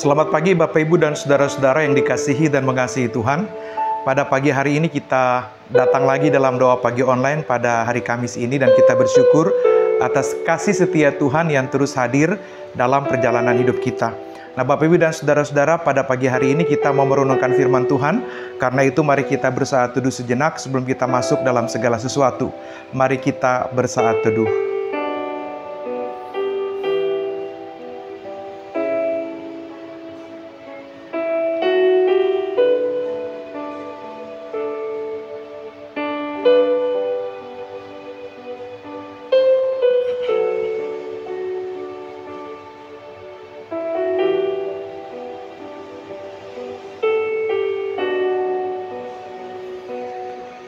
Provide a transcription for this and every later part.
Selamat pagi Bapak Ibu dan saudara-saudara yang dikasihi dan mengasihi Tuhan. Pada pagi hari ini kita datang lagi dalam doa pagi online pada hari Kamis ini, dan kita bersyukur atas kasih setia Tuhan yang terus hadir dalam perjalanan hidup kita. Nah Bapak Ibu dan saudara-saudara, pada pagi hari ini kita mau merenungkan firman Tuhan. Karena itu mari kita bersaat teduh sejenak sebelum kita masuk dalam segala sesuatu. Mari kita bersaat teduh.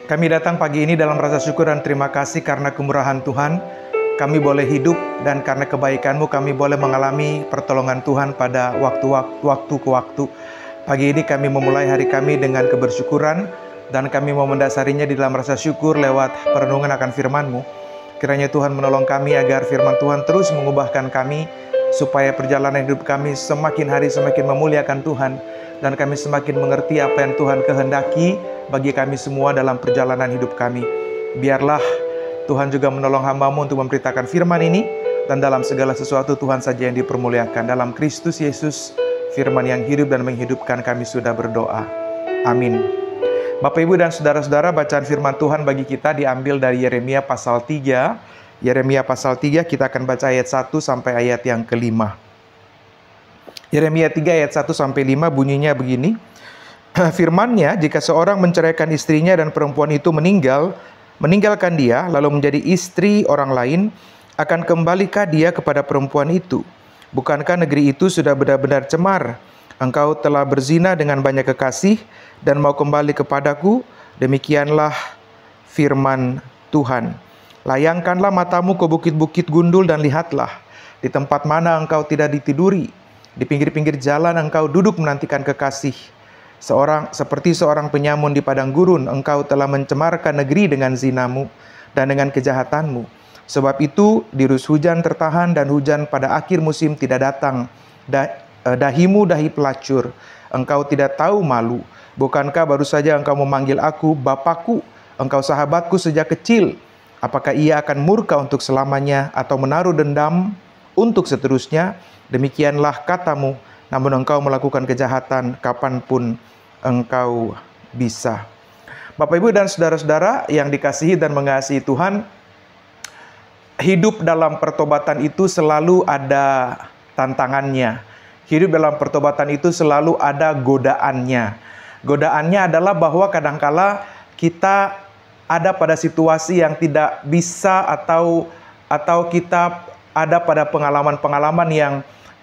Kami datang pagi ini dalam rasa syukur dan terima kasih karena kemurahan Tuhan. Kami boleh hidup, dan karena kebaikan-Mu kami boleh mengalami pertolongan Tuhan pada waktu ke waktu. Pagi ini kami memulai hari kami dengan kebersyukuran, dan kami mau mendasarinya di dalam rasa syukur lewat perenungan akan firman-Mu. Kiranya Tuhan menolong kami agar firman Tuhan terus mengubahkan kami, supaya perjalanan hidup kami semakin hari semakin memuliakan Tuhan, dan kami semakin mengerti apa yang Tuhan kehendaki bagi kami semua dalam perjalanan hidup kami. Biarlah Tuhan juga menolong hamba-Mu untuk memberitakan firman ini, dan dalam segala sesuatu Tuhan saja yang dipermuliakan. Dalam Kristus Yesus, firman yang hidup dan menghidupkan, kami sudah berdoa. Amin. Bapak Ibu dan saudara-saudara, bacaan firman Tuhan bagi kita diambil dari Yeremia pasal 3. Yeremia pasal 3, kita akan baca ayat 1 sampai ayat yang ke-5. Yeremia 3 ayat 1 sampai 5 bunyinya begini. Firman-Nya, jika seorang menceraikan istrinya dan perempuan itu meninggalkan dia, lalu menjadi istri orang lain, akan kembalikah dia kepada perempuan itu? Bukankah negeri itu sudah benar-benar cemar? Engkau telah berzina dengan banyak kekasih dan mau kembali kepadaku? Demikianlah firman Tuhan. Layangkanlah matamu ke bukit-bukit gundul dan lihatlah, di tempat mana engkau tidak ditiduri, di pinggir-pinggir jalan engkau duduk menantikan kekasih. Seperti seorang penyamun di padang gurun, engkau telah mencemarkan negeri dengan zinamu dan dengan kejahatanmu. Sebab itu dirus hujan tertahan, dan hujan pada akhir musim tidak datang. Dahimu dahi pelacur, engkau tidak tahu malu. Bukankah baru saja engkau memanggil aku Bapakku, engkau sahabatku sejak kecil? Apakah ia akan murka untuk selamanya, atau menaruh dendam untuk seterusnya? Demikianlah katamu, namun engkau melakukan kejahatan kapanpun engkau bisa. Bapak Ibu dan saudara-saudara yang dikasihi dan mengasihi Tuhan, hidup dalam pertobatan itu selalu ada tantangannya. Hidup dalam pertobatan itu selalu ada godaannya. Godaannya adalah bahwa kadangkala kita ada pada situasi yang tidak bisa, atau kita ada pada pengalaman-pengalaman yang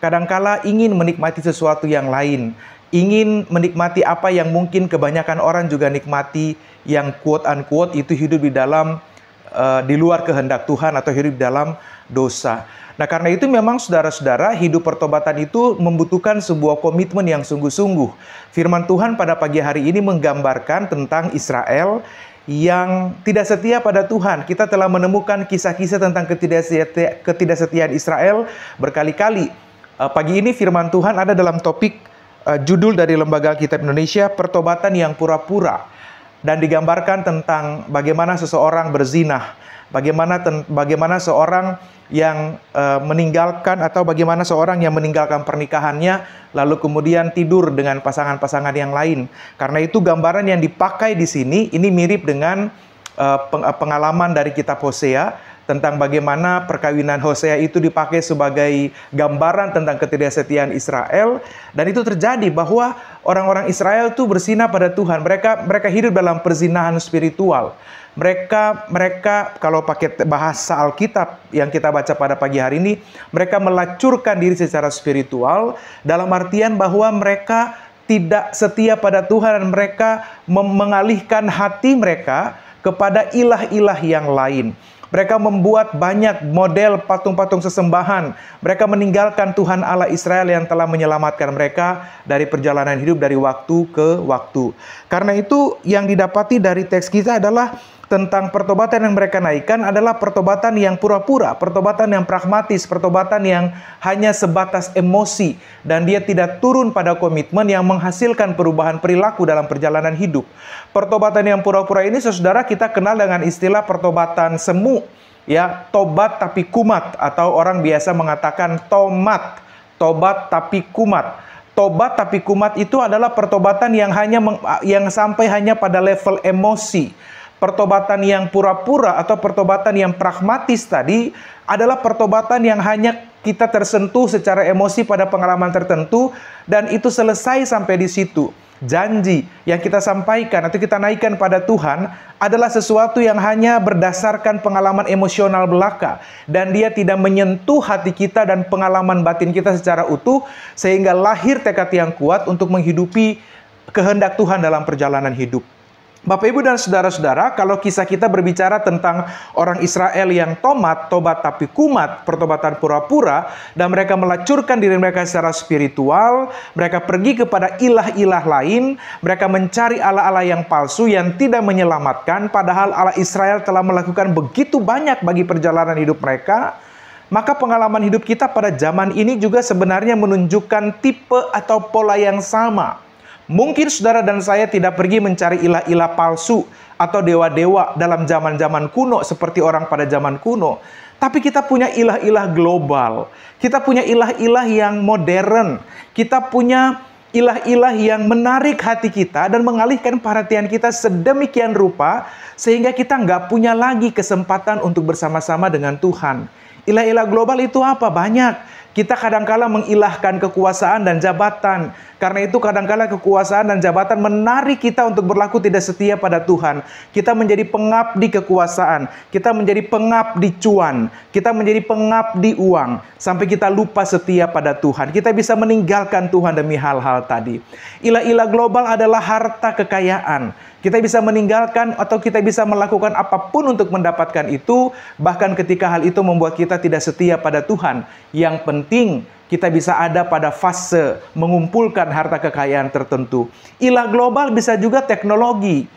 kadangkala ingin menikmati sesuatu yang lain, ingin menikmati apa yang mungkin kebanyakan orang juga nikmati, yang quote unquote itu hidup di luar kehendak Tuhan, atau hidup dalam dosa. Nah karena itu memang saudara-saudara, hidup pertobatan itu membutuhkan sebuah komitmen yang sungguh-sungguh. Firman Tuhan pada pagi hari ini menggambarkan tentang Israel yang tidak setia pada Tuhan. Kita telah menemukan kisah-kisah tentang ketidaksetiaan Israel berkali-kali. Pagi ini firman Tuhan ada dalam topik judul dari Lembaga Alkitab Indonesia, Pertobatan yang Pura-Pura. Dan digambarkan tentang bagaimana seseorang berzinah, bagaimana seorang yang meninggalkan, atau bagaimana seorang yang meninggalkan pernikahannya lalu kemudian tidur dengan pasangan-pasangan yang lain. Karena itu gambaran yang dipakai di sini ini mirip dengan pengalaman dari kitab Hosea, tentang bagaimana perkawinan Hosea itu dipakai sebagai gambaran tentang ketidaksetiaan Israel. Dan itu terjadi bahwa orang-orang Israel itu berzina pada Tuhan. Mereka hidup dalam perzinahan spiritual. Mereka kalau pakai bahasa Alkitab yang kita baca pada pagi hari ini, mereka melacurkan diri secara spiritual, dalam artian bahwa mereka tidak setia pada Tuhan, dan mereka mengalihkan hati mereka kepada ilah-ilah yang lain. Mereka membuat banyak model patung-patung sesembahan. Mereka meninggalkan Tuhan Allah Israel yang telah menyelamatkan mereka dari perjalanan hidup dari waktu ke waktu. Karena itu yang didapati dari teks kita adalah tentang pertobatan yang mereka naikkan adalah pertobatan yang pura-pura, pertobatan yang pragmatis, pertobatan yang hanya sebatas emosi, dan dia tidak turun pada komitmen yang menghasilkan perubahan perilaku dalam perjalanan hidup. Pertobatan yang pura-pura ini, saudara, kita kenal dengan istilah pertobatan semu, ya, tobat tapi kumat, atau orang biasa mengatakan tomat, tobat tapi kumat. Tobat tapi kumat itu adalah pertobatan yang sampai hanya pada level emosi. Pertobatan yang pura-pura atau pertobatan yang pragmatis tadi adalah pertobatan yang hanya kita tersentuh secara emosi pada pengalaman tertentu, dan itu selesai sampai di situ. Janji yang kita sampaikan atau kita naikkan pada Tuhan adalah sesuatu yang hanya berdasarkan pengalaman emosional belaka, dan dia tidak menyentuh hati kita dan pengalaman batin kita secara utuh, sehingga lahir tekad yang kuat untuk menghidupi kehendak Tuhan dalam perjalanan hidup. Bapak, Ibu, dan saudara-saudara, kalau kisah kita berbicara tentang orang Israel yang tobat tapi kumat, pertobatan pura-pura, dan mereka melacurkan diri mereka secara spiritual, mereka pergi kepada ilah-ilah lain, mereka mencari Allah-Allah yang palsu yang tidak menyelamatkan, padahal Allah Israel telah melakukan begitu banyak bagi perjalanan hidup mereka. Maka pengalaman hidup kita pada zaman ini juga sebenarnya menunjukkan tipe atau pola yang sama. Mungkin saudara dan saya tidak pergi mencari ilah-ilah palsu atau dewa-dewa dalam zaman-zaman kuno seperti orang pada zaman kuno. Tapi kita punya ilah-ilah global. Kita punya ilah-ilah yang modern. Kita punya ilah-ilah yang menarik hati kita dan mengalihkan perhatian kita sedemikian rupa sehingga kita nggak punya lagi kesempatan untuk bersama-sama dengan Tuhan. Ilah-ilah global itu apa? Banyak. Kita kadangkala mengilahkan kekuasaan dan jabatan. Karena itu kadangkala kekuasaan dan jabatan menarik kita untuk berlaku tidak setia pada Tuhan. Kita menjadi pengabdi kekuasaan. Kita menjadi pengabdi cuan. Kita menjadi pengabdi uang. Sampai kita lupa setia pada Tuhan. Kita bisa meninggalkan Tuhan demi hal-hal tadi. Ilah-ilah global adalah harta kekayaan. Kita bisa meninggalkan atau kita bisa melakukan apapun untuk mendapatkan itu, bahkan ketika hal itu membuat kita tidak setia pada Tuhan. Yang penting kita bisa ada pada fase mengumpulkan harta kekayaan tertentu. Ilah global bisa juga teknologi.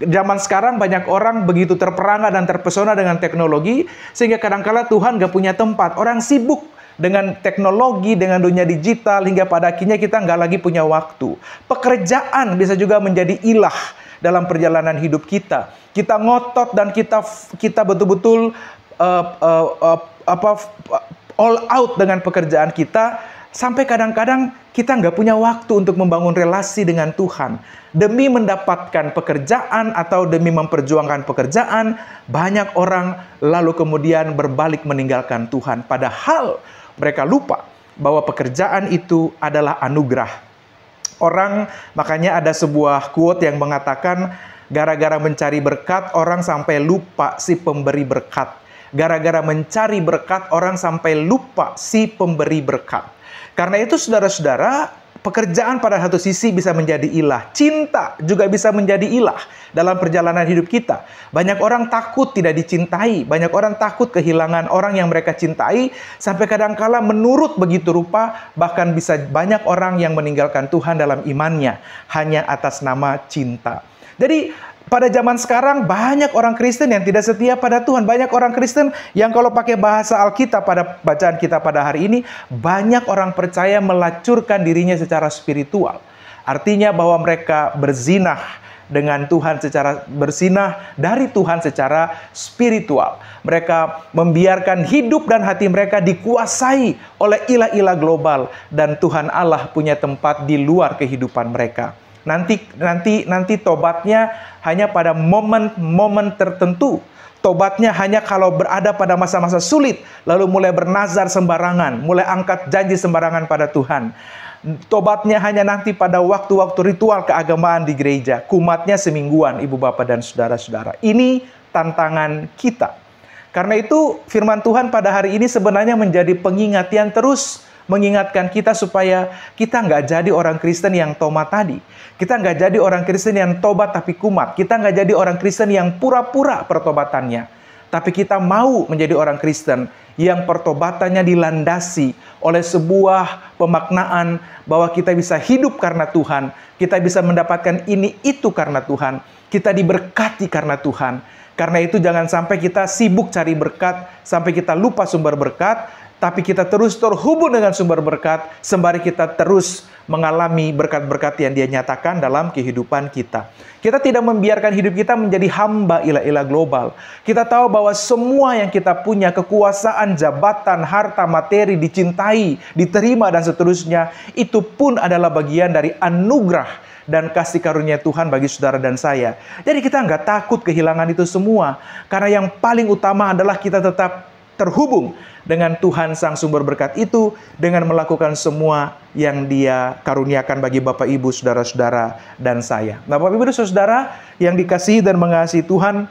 Zaman sekarang banyak orang begitu terperangah dan terpesona dengan teknologi, sehingga kadangkala Tuhan gak punya tempat. Orang sibuk dengan teknologi, dengan dunia digital, hingga pada akhirnya kita nggak lagi punya waktu. Pekerjaan bisa juga menjadi ilah dalam perjalanan hidup kita. Kita ngotot dan kita betul-betul all out dengan pekerjaan kita, sampai kadang-kadang kita nggak punya waktu untuk membangun relasi dengan Tuhan. Demi mendapatkan pekerjaan atau demi memperjuangkan pekerjaan, banyak orang lalu kemudian berbalik meninggalkan Tuhan. Padahal mereka lupa bahwa pekerjaan itu adalah anugerah. Makanya ada sebuah quote yang mengatakan, gara-gara mencari berkat, orang sampai lupa si pemberi berkat. Gara-gara mencari berkat, orang sampai lupa si pemberi berkat. Karena itu saudara-saudara, pekerjaan pada satu sisi bisa menjadi ilah. Cinta juga bisa menjadi ilah dalam perjalanan hidup kita. Banyak orang takut tidak dicintai. Banyak orang takut kehilangan orang yang mereka cintai. Sampai kadangkala menurut begitu rupa, bahkan bisa banyak orang yang meninggalkan Tuhan dalam imannya hanya atas nama cinta. Jadi pada zaman sekarang banyak orang Kristen yang tidak setia pada Tuhan. Banyak orang Kristen yang kalau pakai bahasa Alkitab pada bacaan kita pada hari ini, banyak orang percaya melacurkan dirinya secara spiritual. Artinya bahwa mereka berzinah dengan Tuhan berzinah dari Tuhan secara spiritual. Mereka membiarkan hidup dan hati mereka dikuasai oleh ilah-ilah global, dan Tuhan Allah punya tempat di luar kehidupan mereka. Nanti tobatnya hanya pada momen-momen tertentu. Tobatnya hanya kalau berada pada masa-masa sulit, lalu mulai bernazar sembarangan, mulai angkat janji sembarangan pada Tuhan. Tobatnya hanya nanti pada waktu-waktu ritual keagamaan di gereja. Kumatnya semingguan, ibu bapak dan saudara-saudara. Ini tantangan kita. Karena itu firman Tuhan pada hari ini sebenarnya menjadi pengingat yang terus mengingatkan kita supaya kita nggak jadi orang Kristen yang tomat tadi. Kita nggak jadi orang Kristen yang tobat tapi kumat. Kita nggak jadi orang Kristen yang pura-pura pertobatannya. Tapi kita mau menjadi orang Kristen yang pertobatannya dilandasi oleh sebuah pemaknaan bahwa kita bisa hidup karena Tuhan. Kita bisa mendapatkan ini itu karena Tuhan. Kita diberkati karena Tuhan. Karena itu jangan sampai kita sibuk cari berkat, sampai kita lupa sumber berkat, tapi kita terus terhubung dengan sumber berkat, sembari kita terus mengalami berkat-berkat yang Dia nyatakan dalam kehidupan kita. Kita tidak membiarkan hidup kita menjadi hamba ilah-ilah global. Kita tahu bahwa semua yang kita punya, kekuasaan, jabatan, harta, materi, dicintai, diterima, dan seterusnya, itu pun adalah bagian dari anugerah dan kasih karunia Tuhan bagi saudara dan saya. Jadi kita nggak takut kehilangan itu semua. Karena yang paling utama adalah kita tetap terhubung dengan Tuhan Sang Sumber Berkat itu, dengan melakukan semua yang Dia karuniakan bagi Bapak Ibu, saudara-saudara, dan saya. Nah, Bapak Ibu dan saudara yang dikasihi dan mengasihi Tuhan,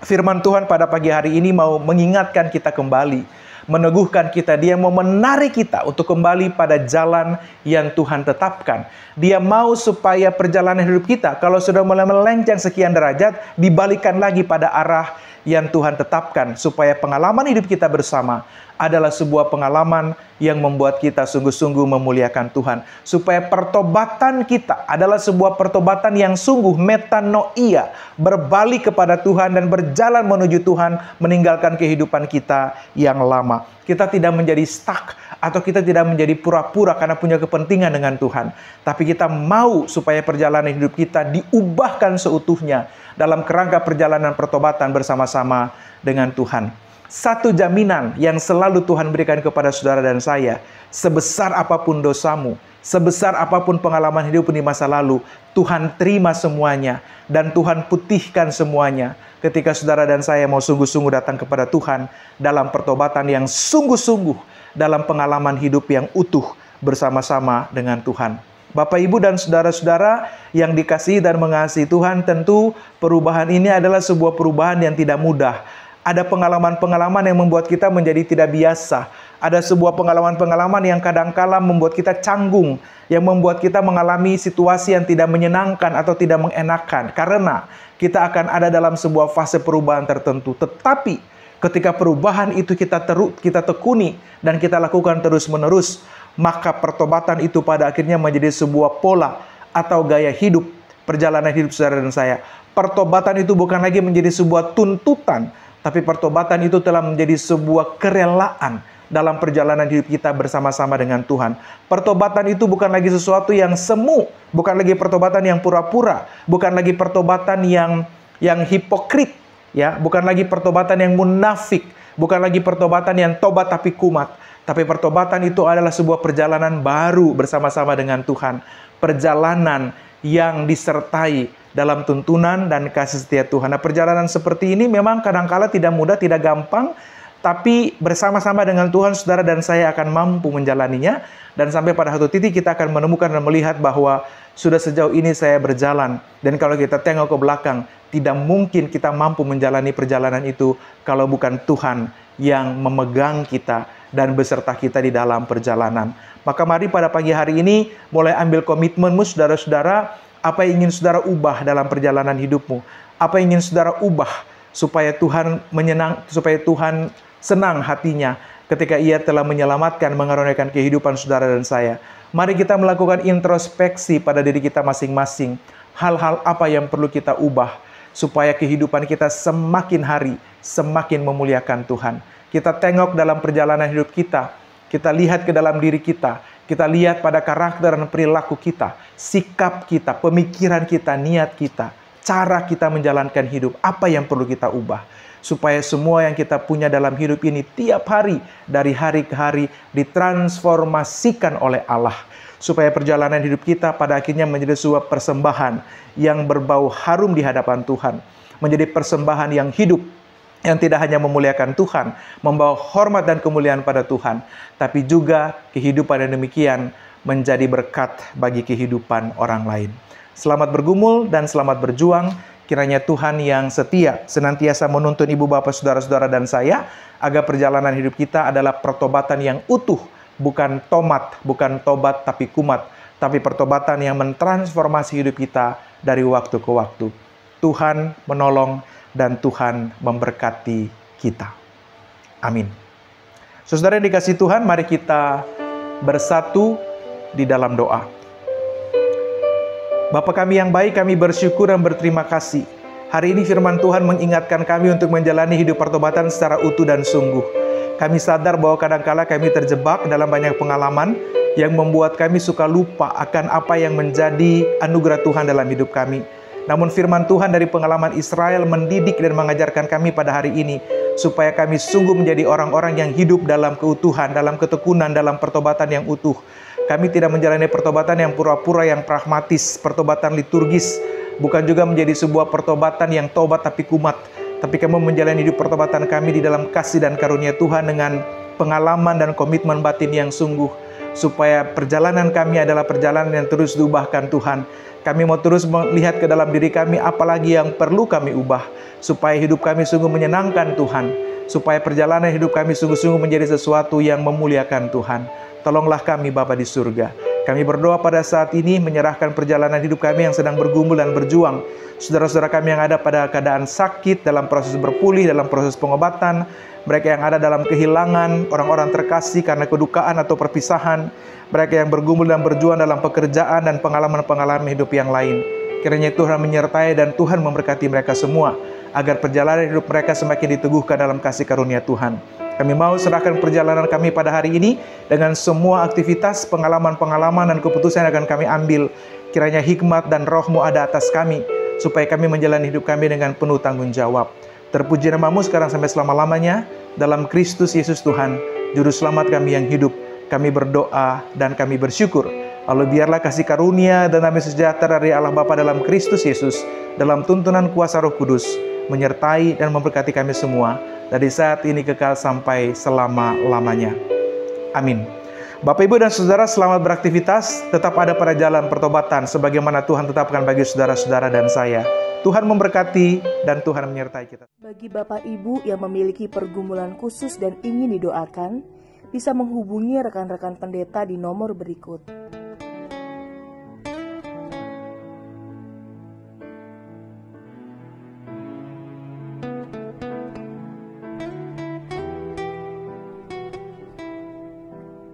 firman Tuhan pada pagi hari ini mau mengingatkan kita kembali, meneguhkan kita. Dia mau menarik kita untuk kembali pada jalan yang Tuhan tetapkan. Dia mau supaya perjalanan hidup kita, kalau sudah mulai melenceng sekian derajat, dibalikkan lagi pada arah yang Tuhan tetapkan, supaya pengalaman hidup kita bersama adalah sebuah pengalaman yang membuat kita sungguh-sungguh memuliakan Tuhan. Supaya pertobatan kita adalah sebuah pertobatan yang sungguh metanoia, berbalik kepada Tuhan dan berjalan menuju Tuhan, meninggalkan kehidupan kita yang lama. Kita tidak menjadi stuck, atau kita tidak menjadi pura-pura karena punya kepentingan dengan Tuhan. Tapi kita mau supaya perjalanan hidup kita diubahkan seutuhnya dalam kerangka perjalanan pertobatan bersama-sama dengan Tuhan. Satu jaminan yang selalu Tuhan berikan kepada saudara dan saya, sebesar apapun dosamu, sebesar apapun pengalaman hidup di masa lalu, Tuhan terima semuanya dan Tuhan putihkan semuanya ketika saudara dan saya mau sungguh-sungguh datang kepada Tuhan dalam pertobatan yang sungguh-sungguh, dalam pengalaman hidup yang utuh bersama-sama dengan Tuhan. Bapak, Ibu, dan saudara-saudara yang dikasihi dan mengasihi Tuhan, tentu perubahan ini adalah sebuah perubahan yang tidak mudah. Ada pengalaman-pengalaman yang membuat kita menjadi tidak biasa. Ada sebuah pengalaman-pengalaman yang kadangkala membuat kita canggung, yang membuat kita mengalami situasi yang tidak menyenangkan atau tidak mengenakan, karena kita akan ada dalam sebuah fase perubahan tertentu. Tetapi ketika perubahan itu kita tekuni dan kita lakukan terus-menerus, maka pertobatan itu pada akhirnya menjadi sebuah pola atau gaya hidup, perjalanan hidup saudara dan saya. Pertobatan itu bukan lagi menjadi sebuah tuntutan, tapi pertobatan itu telah menjadi sebuah kerelaan dalam perjalanan hidup kita bersama-sama dengan Tuhan. Pertobatan itu bukan lagi sesuatu yang semu, bukan lagi pertobatan yang pura-pura, bukan lagi pertobatan yang hipokrit, ya, bukan lagi pertobatan yang munafik, bukan lagi pertobatan yang tobat tapi kumat. Tapi pertobatan itu adalah sebuah perjalanan baru bersama-sama dengan Tuhan. Perjalanan yang disertai dalam tuntunan dan kasih setia Tuhan. Nah, perjalanan seperti ini memang kadangkala tidak mudah, tidak gampang. Tapi bersama-sama dengan Tuhan, saudara dan saya akan mampu menjalaninya. Dan sampai pada satu titik kita akan menemukan dan melihat bahwa sudah sejauh ini saya berjalan. Dan kalau kita tengok ke belakang, tidak mungkin kita mampu menjalani perjalanan itu kalau bukan Tuhan yang memegang kita dan beserta kita di dalam perjalanan. Maka mari pada pagi hari ini mulai ambil komitmenmu, saudara-saudara. Apa yang ingin saudara ubah dalam perjalanan hidupmu? Apa yang ingin saudara ubah supaya Tuhan senang hatinya ketika Ia telah menyelamatkan, mengaruniakan kehidupan saudara dan saya. Mari kita melakukan introspeksi pada diri kita masing-masing. Hal-hal apa yang perlu kita ubah supaya kehidupan kita semakin hari semakin memuliakan Tuhan. Kita tengok dalam perjalanan hidup kita, kita lihat ke dalam diri kita, kita lihat pada karakter dan perilaku kita, sikap kita, pemikiran kita, niat kita, cara kita menjalankan hidup, apa yang perlu kita ubah. Supaya semua yang kita punya dalam hidup ini tiap hari, dari hari ke hari, ditransformasikan oleh Allah. Supaya perjalanan hidup kita pada akhirnya menjadi sebuah persembahan yang berbau harum di hadapan Tuhan. Menjadi persembahan yang hidup, yang tidak hanya memuliakan Tuhan, membawa hormat dan kemuliaan pada Tuhan, tapi juga kehidupan yang demikian menjadi berkat bagi kehidupan orang lain. Selamat bergumul dan selamat berjuang. Kiranya Tuhan yang setia senantiasa menuntun ibu bapak saudara-saudara dan saya, agar perjalanan hidup kita adalah pertobatan yang utuh, bukan tomat, bukan tobat tapi kumat, tapi pertobatan yang mentransformasi hidup kita dari waktu ke waktu. Tuhan menolong dan Tuhan memberkati kita. Amin. Saudara yang dikasihi Tuhan, mari kita bersatu di dalam doa. Bapa kami yang baik, kami bersyukur dan berterima kasih Hari ini firman Tuhan mengingatkan kami untuk menjalani hidup pertobatan secara utuh dan sungguh. Kami sadar bahwa kadangkala kami terjebak dalam banyak pengalaman yang membuat kami suka lupa akan apa yang menjadi anugerah Tuhan dalam hidup kami. Namun firman Tuhan dari pengalaman Israel mendidik dan mengajarkan kami pada hari ini, supaya kami sungguh menjadi orang-orang yang hidup dalam keutuhan, dalam ketekunan, dalam pertobatan yang utuh. Kami tidak menjalani pertobatan yang pura-pura, yang pragmatis, pertobatan liturgis, bukan juga menjadi sebuah pertobatan yang tobat tapi kumat. Tapi kami menjalani hidup pertobatan kami di dalam kasih dan karunia Tuhan dengan pengalaman dan komitmen batin yang sungguh. Supaya perjalanan kami adalah perjalanan yang terus diubahkan Tuhan. Kami mau terus melihat ke dalam diri kami apalagi yang perlu kami ubah. Supaya hidup kami sungguh menyenangkan Tuhan. Supaya perjalanan hidup kami sungguh-sungguh menjadi sesuatu yang memuliakan Tuhan. Tolonglah kami Bapa di surga. Kami berdoa pada saat ini menyerahkan perjalanan hidup kami yang sedang bergumul dan berjuang. Saudara-saudara kami yang ada pada keadaan sakit, dalam proses berpulih, dalam proses pengobatan. Mereka yang ada dalam kehilangan, orang-orang terkasih karena kedukaan atau perpisahan. Mereka yang bergumul dan berjuang dalam pekerjaan dan pengalaman-pengalaman hidup yang lain. Kiranya Tuhan menyertai dan Tuhan memberkati mereka semua, agar perjalanan hidup mereka semakin diteguhkan dalam kasih karunia Tuhan. Kami mau serahkan perjalanan kami pada hari ini dengan semua aktivitas, pengalaman-pengalaman dan keputusan yang akan kami ambil. Kiranya hikmat dan roh-Mu ada atas kami, supaya kami menjalani hidup kami dengan penuh tanggung jawab. Terpuji nama-Mu sekarang sampai selama-lamanya. Dalam Kristus Yesus Tuhan, Juru Selamat kami yang hidup, kami berdoa dan kami bersyukur. Lalu biarlah kasih karunia dan damai sejahtera dari Allah Bapa dalam Kristus Yesus, dalam tuntunan kuasa Roh Kudus, menyertai dan memberkati kami semua, dari saat ini kekal sampai selama-lamanya. Amin. Bapak, Ibu, dan Saudara, selamat beraktivitas. Tetap ada pada jalan pertobatan, sebagaimana Tuhan tetapkan bagi saudara-saudara dan saya. Tuhan memberkati dan Tuhan menyertai kita. Bagi Bapak Ibu yang memiliki pergumulan khusus dan ingin didoakan, bisa menghubungi rekan-rekan pendeta di nomor berikut.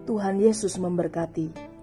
Tuhan Yesus memberkati.